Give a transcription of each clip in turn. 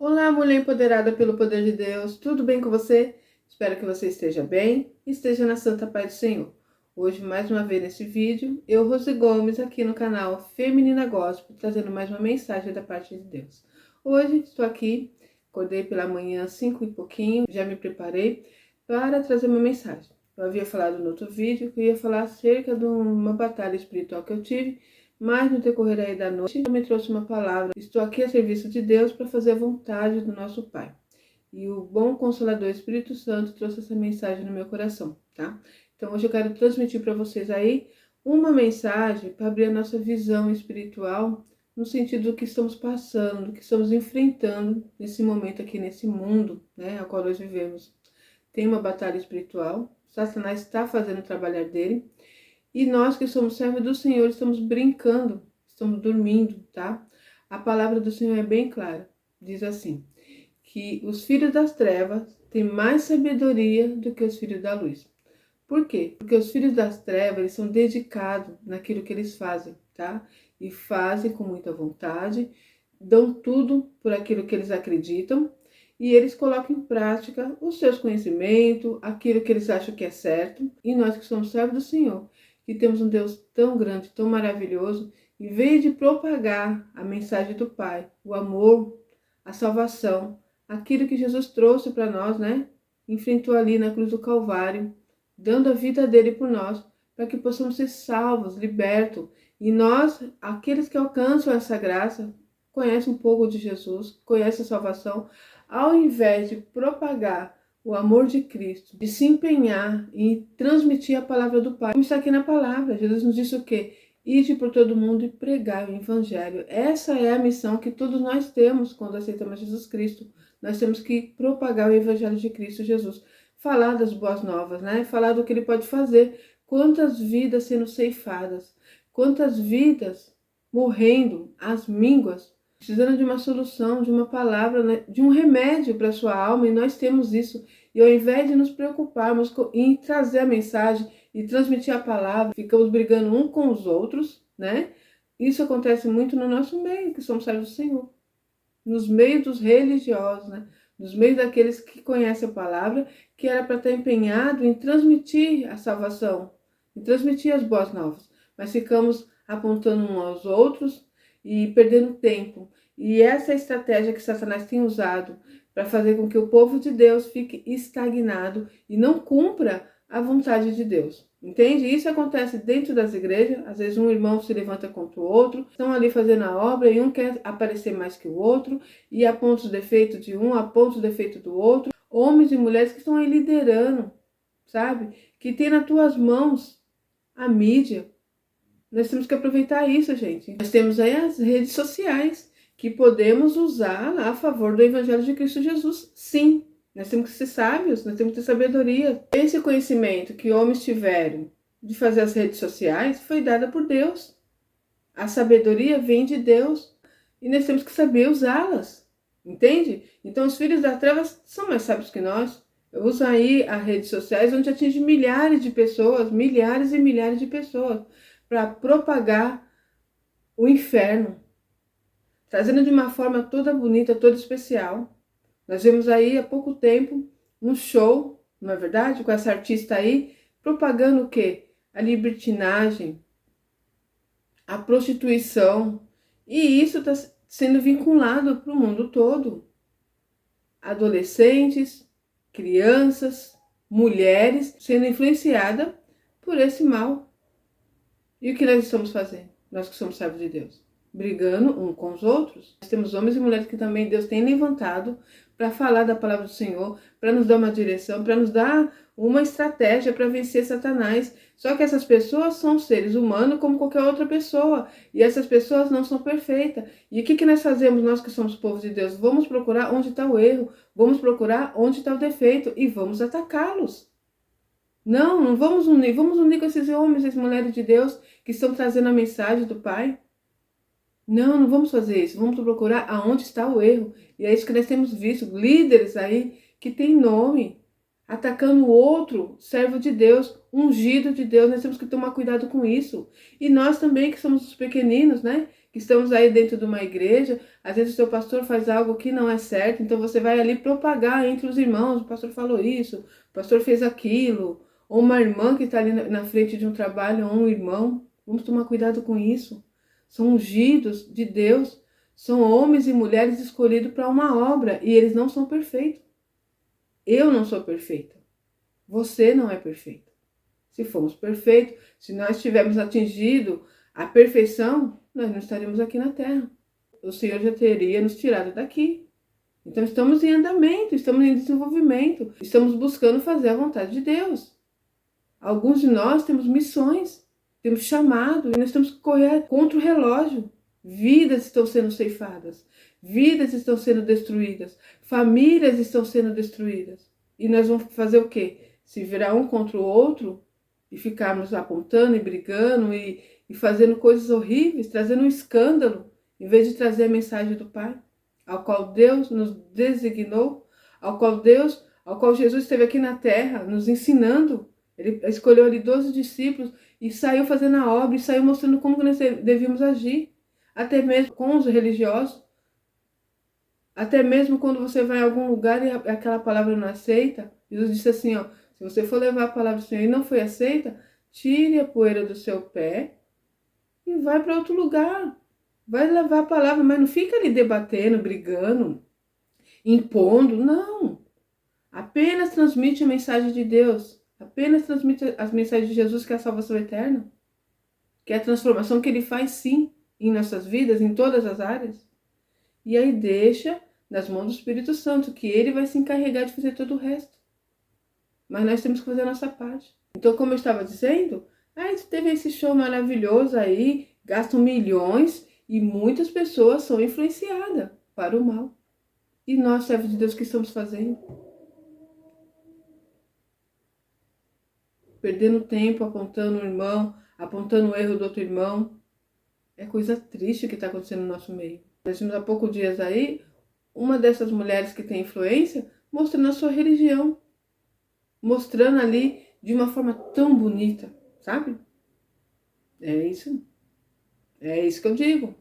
Olá, mulher empoderada pelo poder de Deus, tudo bem com você? Espero que você esteja bem e esteja na santa paz do Senhor. Hoje, mais uma vez nesse vídeo, eu, Rose Gomes, aqui no canal Feminina Gospel, trazendo mais uma mensagem da parte de Deus. Hoje estou aqui, acordei pela manhã, 5 e pouquinho, já me preparei para trazer uma mensagem. Eu havia falado no outro vídeo que eu ia falar acerca de uma batalha espiritual que eu tive, mas no decorrer aí da noite, Deus me trouxe uma palavra. Estou aqui a serviço de Deus para fazer a vontade do nosso Pai. E o bom Consolador Espírito Santo trouxe essa mensagem no meu coração, tá? Então hoje eu quero transmitir para vocês aí uma mensagem para abrir a nossa visão espiritual no sentido do que estamos passando, do que estamos enfrentando nesse momento aqui, nesse mundo, né, ao qual nós vivemos. Tem uma batalha espiritual, Satanás está fazendo o trabalhar dele, e nós que somos servos do Senhor estamos brincando, estamos dormindo, tá? A palavra do Senhor é bem clara. Diz assim, que os filhos das trevas têm mais sabedoria do que os filhos da luz. Por quê? Porque os filhos das trevas, eles são dedicados naquilo que eles fazem, tá? E fazem com muita vontade, dão tudo por aquilo que eles acreditam e eles colocam em prática os seus conhecimentos, aquilo que eles acham que é certo. E nós que somos servos do Senhor, que temos um Deus tão grande, tão maravilhoso, em vez de propagar a mensagem do Pai, o amor, a salvação, aquilo que Jesus trouxe para nós, né? Enfrentou ali na cruz do Calvário, dando a vida dele por nós, para que possamos ser salvos, libertos. E nós, aqueles que alcançam essa graça, conhecem um pouco de Jesus, conhecem a salvação, ao invés de propagar o amor de Cristo, de se empenhar em transmitir a palavra do Pai. Como está aqui na palavra, Jesus nos disse o quê? Ide por todo mundo e pregar o Evangelho. Essa é a missão que todos nós temos quando aceitamos Jesus Cristo. Nós temos que propagar o Evangelho de Cristo Jesus. Falar das boas novas, né? Falar do que Ele pode fazer. Quantas vidas sendo ceifadas. Quantas vidas morrendo às mínguas, precisando de uma solução, de uma palavra, né? De um remédio para a sua alma. E nós temos isso. E ao invés de nos preocuparmos em trazer a mensagem e transmitir a palavra, ficamos brigando um com os outros, né? Isso acontece muito no nosso meio, que somos servos do Senhor. Nos meios dos religiosos, né? Nos meios daqueles que conhecem a palavra, que era para estar empenhado em transmitir a salvação, em transmitir as boas novas. Mas ficamos apontando uns aos outros e perdendo tempo. E essa é a estratégia que Satanás tem usado para fazer com que o povo de Deus fique estagnado e não cumpra a vontade de Deus. Entende? Isso acontece dentro das igrejas. Às vezes um irmão se levanta contra o outro, estão ali fazendo a obra e um quer aparecer mais que o outro e aponta os defeitos de um, aponta os defeitos do outro. Homens e mulheres que estão aí liderando, sabe? Que tem nas tuas mãos a mídia. Nós temos que aproveitar isso, gente. Nós temos aí as redes sociais que podemos usar a favor do Evangelho de Cristo Jesus, sim. Nós temos que ser sábios, nós temos que ter sabedoria. Esse conhecimento que homens tiveram de fazer as redes sociais foi dada por Deus. A sabedoria vem de Deus e nós temos que saber usá-las, entende? Então os filhos das trevas são mais sábios que nós. Eu uso aí as redes sociais onde atinge milhares de pessoas, milhares e milhares de pessoas, para propagar o inferno, trazendo de uma forma toda bonita, toda especial. Nós vimos aí há pouco tempo um show, não é verdade? Com essa artista aí, propagando o quê? A libertinagem, a prostituição. E isso está sendo vinculado para o mundo todo. Adolescentes, crianças, mulheres sendo influenciadas por esse mal. E o que nós estamos fazendo? Nós que somos servos de Deus. Brigando um com os outros. Nós temos homens e mulheres que também Deus tem levantado para falar da palavra do Senhor, para nos dar uma direção, para nos dar uma estratégia para vencer Satanás. Só que essas pessoas são seres humanos como qualquer outra pessoa. E essas pessoas não são perfeitas. E o que nós fazemos, nós que somos povo de Deus? Vamos procurar onde está o erro, vamos procurar onde está o defeito e vamos atacá-los. Não vamos unir com esses homens e essas mulheres de Deus que estão trazendo a mensagem do Pai. Não vamos fazer isso, vamos procurar aonde está o erro. E é isso que nós temos visto, líderes aí que tem nome, atacando o outro, servo de Deus, ungido de Deus. Nós temos que tomar cuidado com isso. E nós também que somos os pequeninos, né? que estamos aí dentro de uma igreja, às vezes o seu pastor faz algo que não é certo, então você vai ali propagar entre os irmãos, o pastor falou isso, o pastor fez aquilo, ou uma irmã que está ali na frente de um trabalho, ou um irmão. Vamos tomar cuidado com isso. São ungidos de Deus, são homens e mulheres escolhidos para uma obra, e eles não são perfeitos. Eu não sou perfeita. Você não é perfeito. Se formos perfeitos, se nós tivermos atingido a perfeição, nós não estaríamos aqui na Terra. O Senhor já teria nos tirado daqui. Então estamos em andamento, estamos em desenvolvimento, estamos buscando fazer a vontade de Deus. Alguns de nós temos missões, temos chamado, e nós temos que correr contra o relógio. Vidas estão sendo ceifadas, vidas estão sendo destruídas, famílias estão sendo destruídas. E nós vamos fazer o quê? Se virar um contra o outro e ficarmos apontando e brigando e fazendo coisas horríveis, trazendo um escândalo, em vez de trazer a mensagem do Pai, ao qual Deus nos designou, ao qual Jesus esteve aqui na terra, nos ensinando. Ele escolheu ali 12 discípulos e saiu fazendo a obra, e saiu mostrando como nós devíamos agir, até mesmo com os religiosos. Até mesmo quando você vai a algum lugar e aquela palavra não aceita, Jesus disse assim, ó, se você for levar a palavra do Senhor e não foi aceita, tire a poeira do seu pé e vai para outro lugar. Vai levar a palavra, mas não fica ali debatendo, brigando, impondo, não. Apenas transmite a mensagem de Deus. Apenas transmite as mensagens de Jesus, que é a salvação eterna. Que é a transformação que Ele faz, sim, em nossas vidas, em todas as áreas. E aí deixa nas mãos do Espírito Santo, que Ele vai se encarregar de fazer todo o resto. Mas nós temos que fazer a nossa parte. Então, como eu estava dizendo, teve esse show maravilhoso aí, gastam milhões e muitas pessoas são influenciadas para o mal. E nós, servos de Deus, o que estamos fazendo? Perdendo tempo, apontando o irmão, apontando o erro do outro irmão. É coisa triste que está acontecendo no nosso meio. Nós vimos há poucos dias aí, uma dessas mulheres que tem influência, mostrando a sua religião. Mostrando ali de uma forma tão bonita, sabe? É isso que eu digo.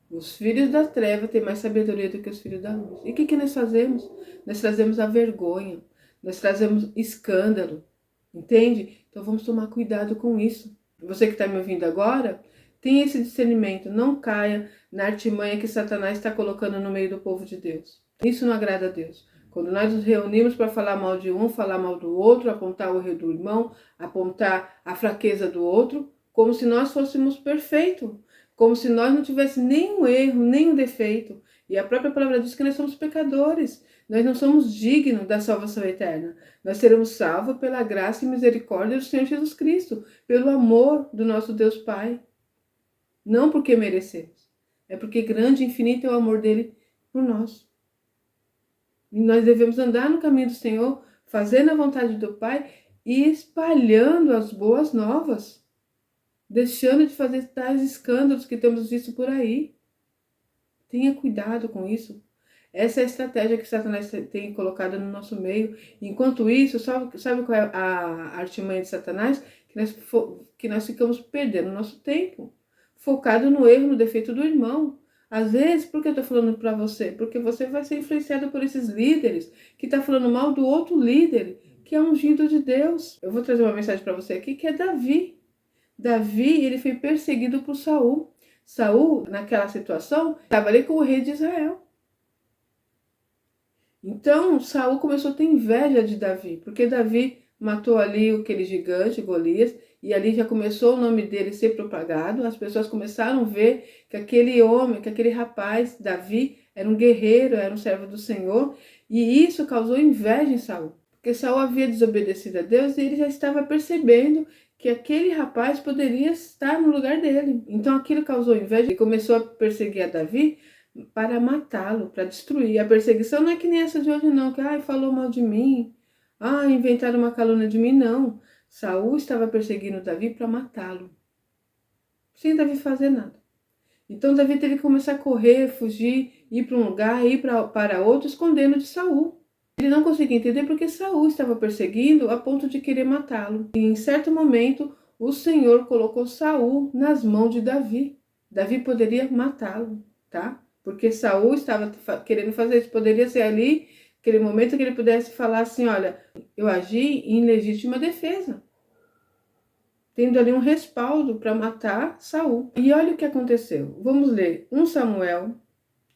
Os filhos da treva têm mais sabedoria do que os filhos da luz. E o que nós fazemos? Nós trazemos a vergonha, nós trazemos escândalo, entende? Então vamos tomar cuidado com isso. Você que está me ouvindo agora, tenha esse discernimento, não caia na artimanha que Satanás está colocando no meio do povo de Deus. Isso não agrada a Deus. Quando nós nos reunimos para falar mal de um, falar mal do outro, apontar o erro do irmão, apontar a fraqueza do outro, como se nós fôssemos perfeitos, como se nós não tivéssemos nenhum erro, nenhum defeito. E a própria palavra diz que nós somos pecadores, nós não somos dignos da salvação eterna. Nós seremos salvos pela graça e misericórdia do Senhor Jesus Cristo, pelo amor do nosso Deus Pai. Não porque merecemos, é porque grande e infinito é o amor dele por nós. E nós devemos andar no caminho do Senhor, fazendo a vontade do Pai e espalhando as boas novas, deixando de fazer tais escândalos que temos visto por aí. Tenha cuidado com isso. Essa é a estratégia que Satanás tem colocado no nosso meio. Enquanto isso, sabe qual é a artimanha de Satanás? Que nós ficamos perdendo nosso tempo, focado no erro, no defeito do irmão. Às vezes, por que eu estou falando para você? Porque você vai ser influenciado por esses líderes que estão falando mal do outro líder, que é ungido de Deus. Eu vou trazer uma mensagem para você aqui, que é Davi. Davi, ele foi perseguido por Saul. Saul, naquela situação, estava ali com o rei de Israel. Então, Saul começou a ter inveja de Davi, porque Davi matou ali aquele gigante, Golias, e ali já começou o nome dele ser propagado. As pessoas começaram a ver que aquele homem, que aquele rapaz, Davi, era um guerreiro, era um servo do Senhor, e isso causou inveja em Saul, porque Saul havia desobedecido a Deus e ele já estava percebendo que aquele rapaz poderia estar no lugar dele. Então aquilo causou inveja e começou a perseguir a Davi para matá-lo, para destruir. A perseguição não é que nem essa de hoje não, que falou mal de mim, inventaram uma calúnia de mim, não. Saul estava perseguindo Davi para matá-lo, sem Davi fazer nada. Então Davi teve que começar a correr, fugir, ir para um lugar, ir para outro, escondendo de Saul. Ele não conseguia entender porque Saul estava perseguindo a ponto de querer matá-lo. E em certo momento, o Senhor colocou Saul nas mãos de Davi. Davi poderia matá-lo, tá? Porque Saul estava querendo fazer isso. Poderia ser ali, aquele momento que ele pudesse falar assim, olha, eu agi em legítima defesa, tendo ali um respaldo para matar Saul. E olha o que aconteceu. Vamos ler 1 Samuel,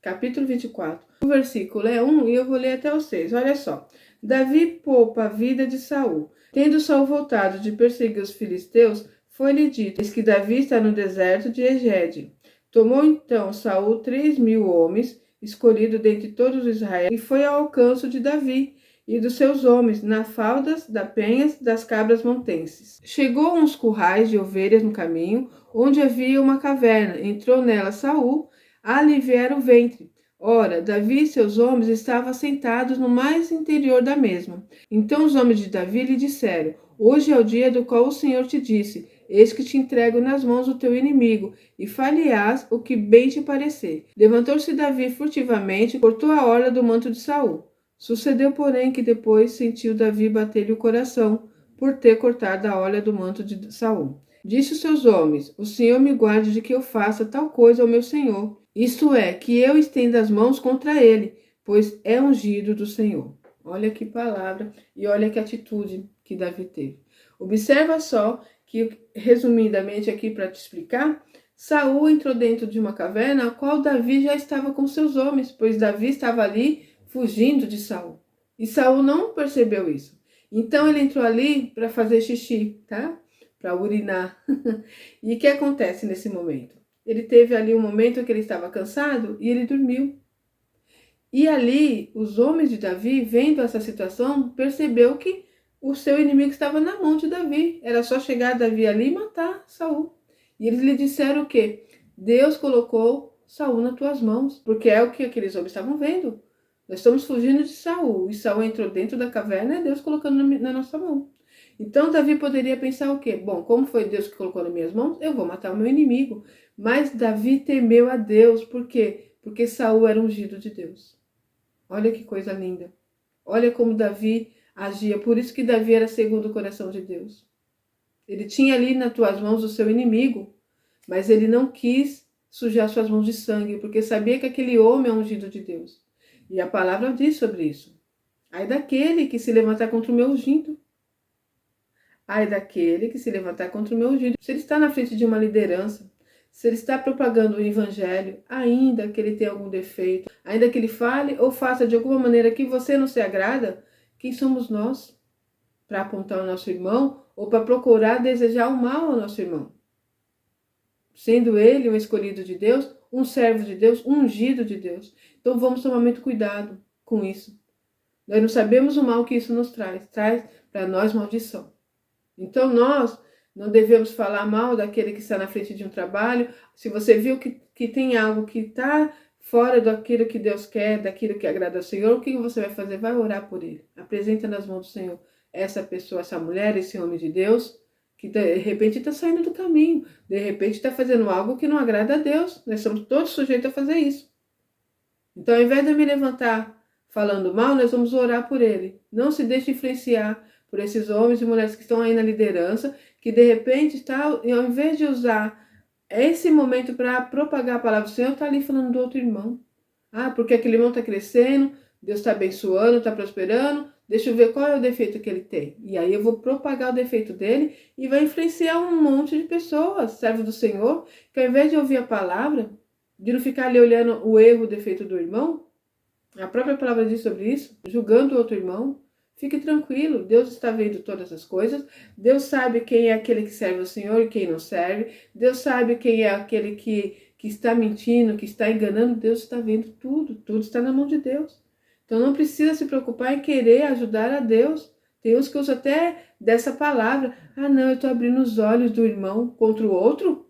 capítulo 24. O versículo é 1 e eu vou ler até o 6. Olha só. Davi poupa a vida de Saul. Tendo Saul voltado de perseguir os filisteus, foi-lhe dito: eis que Davi está no deserto de Engedi. Tomou então Saul 3.000 homens, escolhidos dentre todos os Israel, e foi ao alcance de Davi e dos seus homens, nas faldas da penhas das cabras montenses. Chegou a uns currais de ovelhas no caminho, onde havia uma caverna. Entrou nela Saul, a aliviar o ventre. Ora, Davi e seus homens estavam sentados no mais interior da mesma. Então os homens de Davi lhe disseram: hoje é o dia do qual o Senhor te disse: eis que te entrego nas mãos do teu inimigo, e far-lhe-ás o que bem te parecer. Levantou-se Davi furtivamente, cortou a orla do manto de Saul. Sucedeu, porém, que depois sentiu Davi bater-lhe o coração, por ter cortado a orla do manto de Saul. Disse os seus homens: o Senhor me guarde de que eu faça tal coisa ao meu senhor. Isto é, que eu estenda as mãos contra ele, pois é ungido do Senhor. Olha que palavra e olha que atitude que Davi teve. Observa só que, resumidamente aqui para te explicar, Saul entrou dentro de uma caverna, a qual Davi já estava com seus homens, pois Davi estava ali fugindo de Saul. E Saul não percebeu isso. Então ele entrou ali para fazer xixi, tá? Para urinar. E o que acontece nesse momento? Ele teve ali um momento que ele estava cansado e ele dormiu. E ali, os homens de Davi, vendo essa situação, percebeu que o seu inimigo estava na mão de Davi. Era só chegar Davi ali e matar Saul. E eles lhe disseram o quê? Deus colocou Saul nas tuas mãos, porque é o que aqueles homens estavam vendo. Nós estamos fugindo de Saul, e Saul entrou dentro da caverna, é Deus colocando na nossa mão. Então Davi poderia pensar o quê? Bom, como foi Deus que colocou nas minhas mãos, eu vou matar o meu inimigo. Mas Davi temeu a Deus, por quê? Porque Saul era ungido de Deus. Olha que coisa linda. Olha como Davi agia, por isso que Davi era segundo o coração de Deus. Ele tinha ali nas tuas mãos o seu inimigo, mas ele não quis sujar suas mãos de sangue, porque sabia que aquele homem é ungido de Deus. E a palavra diz sobre isso. Ai daquele que se levantar contra o meu ungido. Ai daquele que se levantar contra o meu ungido. Se ele está na frente de uma liderança, se ele está propagando o evangelho, ainda que ele tenha algum defeito, ainda que ele fale ou faça de alguma maneira que você não se agrada, quem somos nós para apontar o nosso irmão ou para procurar desejar o mal ao nosso irmão? Sendo ele um escolhido de Deus, um servo de Deus, um ungido de Deus. Então vamos tomar muito cuidado com isso. Nós não sabemos o mal que isso nos traz para nós maldição. Então nós não devemos falar mal daquele que está na frente de um trabalho. Se você viu que tem algo que está fora daquilo que Deus quer, daquilo que agrada ao Senhor, o que você vai fazer? Vai orar por ele. Apresenta nas mãos do Senhor essa pessoa, essa mulher, esse homem de Deus, que de repente está saindo do caminho, de repente está fazendo algo que não agrada a Deus. Nós somos todos sujeitos a fazer isso. Então, ao invés de eu me levantar falando mal, nós vamos orar por ele. Não se deixe influenciar por esses homens e mulheres que estão aí na liderança, que de repente está, ao invés de usar esse momento para propagar a palavra do Senhor, está ali falando do outro irmão. Ah, porque aquele irmão está crescendo, Deus está abençoando, está prosperando, deixa eu ver qual é o defeito que ele tem. E aí eu vou propagar o defeito dele e vai influenciar um monte de pessoas, servos do Senhor, que ao invés de ouvir a palavra, de não ficar ali olhando o erro, o defeito do irmão, a própria palavra diz sobre isso, julgando o outro irmão. Fique tranquilo, Deus está vendo todas as coisas, Deus sabe quem é aquele que serve ao Senhor e quem não serve, Deus sabe quem é aquele que está mentindo, que está enganando, Deus está vendo tudo, tudo está na mão de Deus. Então não precisa se preocupar em querer ajudar a Deus. Tem uns que usam até dessa palavra, ah não, eu estou abrindo os olhos do irmão contra o outro,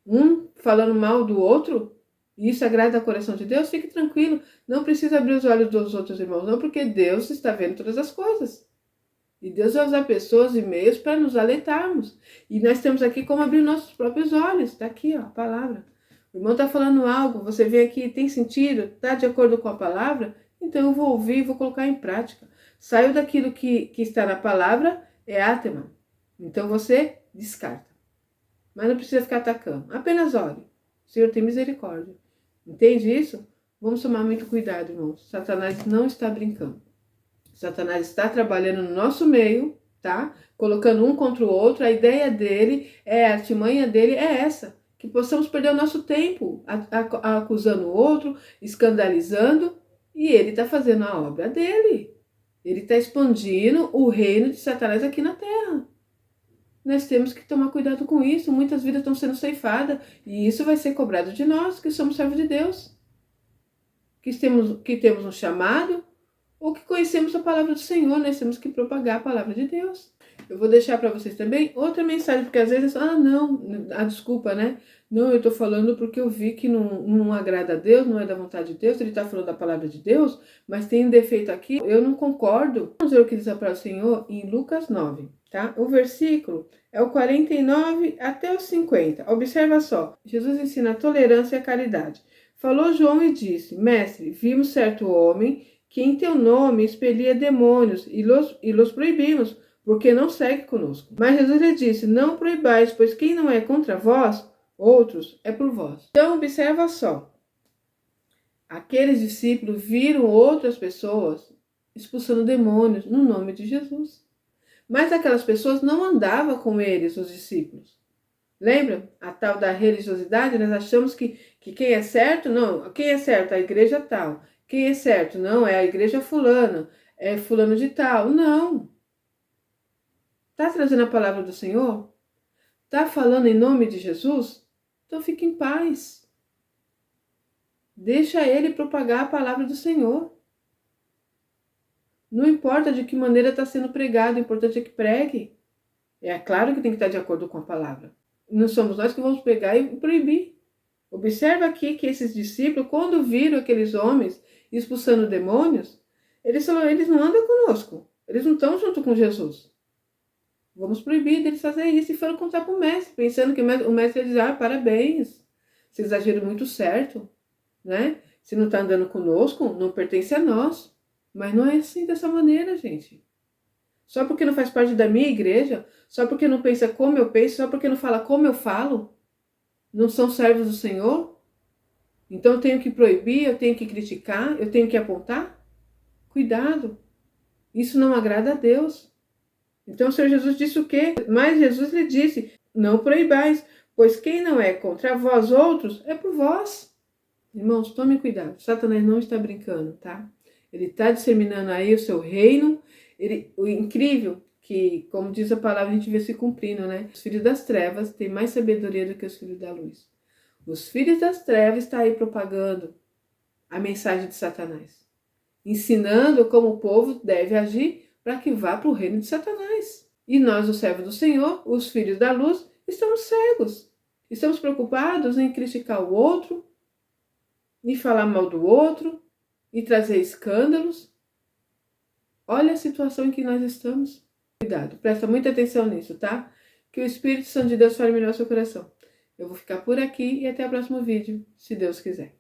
um falando mal do outro, e isso agrada ao coração de Deus, fique tranquilo. Não precisa abrir os olhos dos outros irmãos, não, porque Deus está vendo todas as coisas. E Deus vai usar pessoas e meios para nos alertarmos. E nós temos aqui como abrir nossos próprios olhos. Está aqui, ó, a palavra. O irmão está falando algo, você vê aqui, tem sentido, está de acordo com a palavra? Então eu vou ouvir e vou colocar em prática. Saiu daquilo que está na palavra, é átema. Então você descarta. Mas não precisa ficar atacando. Apenas ore. O Senhor tem misericórdia. Entende isso? Vamos tomar muito cuidado, irmãos. Satanás não está brincando. Satanás está trabalhando no nosso meio, tá? Colocando um contra o outro. A ideia dele, a artimanha dele é essa. Que possamos perder o nosso tempo acusando o outro, escandalizando. E ele está fazendo a obra dele. Ele está expandindo o reino de Satanás aqui na Terra. Nós temos que tomar cuidado com isso. Muitas vidas estão sendo ceifadas. E isso vai ser cobrado de nós, que somos servos de Deus. Que temos um chamado, ou que conhecemos a palavra do Senhor. Nós temos que propagar a palavra de Deus. Eu vou deixar para vocês também outra mensagem, porque às vezes, desculpa, né? Não, eu estou falando porque eu vi que não agrada a Deus, não é da vontade de Deus, ele está falando da palavra de Deus, mas tem um defeito aqui, eu não concordo. Vamos ver o que diz a palavra do Senhor em Lucas 9, tá? O versículo é o 49 até o 50. Observa só, Jesus ensina a tolerância e a caridade. Falou João e disse: Mestre, vimos certo homem que em teu nome expelia demônios e los proibimos, porque não segue conosco. Mas Jesus lhe disse: Não proibais, pois quem não é contra vós, outros, é por vós. Então, observa só. Aqueles discípulos viram outras pessoas expulsando demônios no nome de Jesus. Mas aquelas pessoas não andavam com eles, os discípulos. Lembra? A tal da religiosidade, nós achamos que quem é certo, não, quem é certo? A igreja tal. Quem é certo? Não, é a igreja fulana, é fulano de tal. Não. Está trazendo a palavra do Senhor? Está falando em nome de Jesus? Então fique em paz. Deixa ele propagar a palavra do Senhor. Não importa de que maneira está sendo pregado, o importante é que pregue. É claro que tem que estar de acordo com a palavra. Não somos nós que vamos pegar e proibir. Observa aqui que esses discípulos, quando viram aqueles homens expulsando demônios, eles não andam conosco. Eles não estão junto com Jesus. Vamos proibir deles fazer isso. E foram contar para o mestre, pensando que o mestre ia dizer: parabéns, vocês agiram muito certo, né? Se não está andando conosco, não pertence a nós. Mas não é assim, dessa maneira, gente. Só porque não faz parte da minha igreja, só porque não pensa como eu penso, só porque não fala como eu falo, não são servos do Senhor? Então eu tenho que proibir, eu tenho que criticar, eu tenho que apontar? Cuidado, isso não agrada a Deus. Então o Senhor Jesus disse o quê? Mas Jesus lhe disse: não proibais, pois quem não é contra vós outros, é por vós. Irmãos, tomem cuidado, Satanás não está brincando, tá? Ele está disseminando aí o seu reino. O incrível que, como diz a palavra, a gente vê se cumprindo, né? Os filhos das trevas têm mais sabedoria do que os filhos da luz. Os filhos das trevas estão aí propagando a mensagem de Satanás, ensinando como o povo deve agir para que vá para o reino de Satanás. E nós, os servos do Senhor, os filhos da luz, estamos cegos. Estamos preocupados em criticar o outro, em falar mal do outro, em trazer escândalos. Olha a situação em que nós estamos. Cuidado, presta muita atenção nisso, tá? Que o Espírito Santo de Deus fale melhor ao seu coração. Eu vou ficar por aqui e até o próximo vídeo, se Deus quiser.